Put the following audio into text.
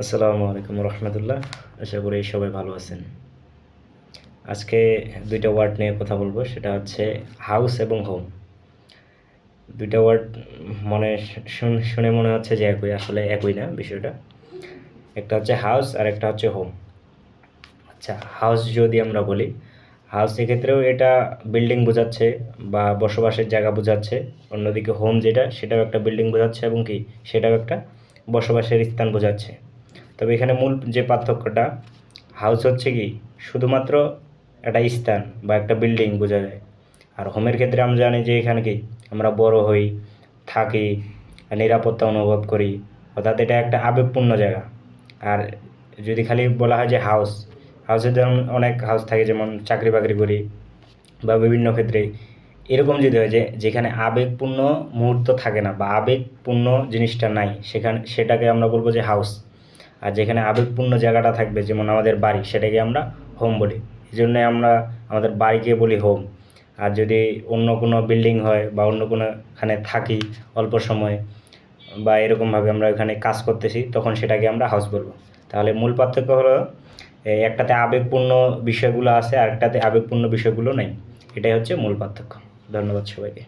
আসসালামু আলাইকুম রহমতুল্লাহ। আশা করি সবাই ভালো আছেন। আজকে দুইটা ওয়ার্ড নিয়ে কথা বলবো, সেটা হচ্ছে হাউস এবং হোম। দুইটা ওয়ার্ড মনে শুনে মনে হচ্ছে যে একই, আসলে একই না বিষয়টা। একটা হচ্ছে হাউস আর একটা হচ্ছে হোম। আচ্ছা, হাউস যদি আমরা বলি, হাউস এক্ষেত্রেও এটা বিল্ডিং বোঝাচ্ছে বা বসবাসের জায়গা বোঝাচ্ছে। অন্যদিকে হোম যেটা, সেটাও একটা বিল্ডিং বোঝাচ্ছে এবং কি সেটাও একটা বসবাসের স্থান বোঝাচ্ছে। তবে এখানে মূল যে পার্থক্যটা, হাউস হচ্ছে কি শুধুমাত্র একটা স্থান বা একটা বিল্ডিং বোঝা যায়। আর হোমের ক্ষেত্রে আমরা জানি যে এখানে কি আমরা বড় হই, থাকি, নিরাপত্তা অনুভব করি, অর্থাৎ এটা একটা আবেগপূর্ণ জায়গা। আর যদি খালি বলা হয় যে হাউস, হাউসে যেমন অনেক হাউস থাকে, যেমন চাকরি বাকরি করি বা বিভিন্ন ক্ষেত্রে এরকম যদি হয় যে যেখানে আবেগপূর্ণ মুহূর্ত থাকে না বা আবেগপূর্ণ জিনিসটা নাই, সেটাকে আমরা বলবো যে হাউস। আর যেখানে আবেগপূর্ণ জায়গাটা থাকবে, যেমন আমাদের বাড়ি, সেটাকে আমরা হোম বলি। এই জন্যে আমরা আমাদের বাড়িকে বলি হোম। আর যদি অন্য কোনো বিল্ডিং হয় বা অন্য কোনোখানে থাকি অল্প সময় বা এরকমভাবে আমরা ওখানে কাজ করতেছি, তখন সেটাকে আমরা হাউস বলবো। তাহলে মূল পার্থক্য হলো একটাতে আবেগপূর্ণ বিষয়গুলো আছে আর একটাতে আবেগপূর্ণ বিষয়গুলো নেই। এটাই হচ্ছে মূল পার্থক্য। ধন্যবাদ সবাইকে।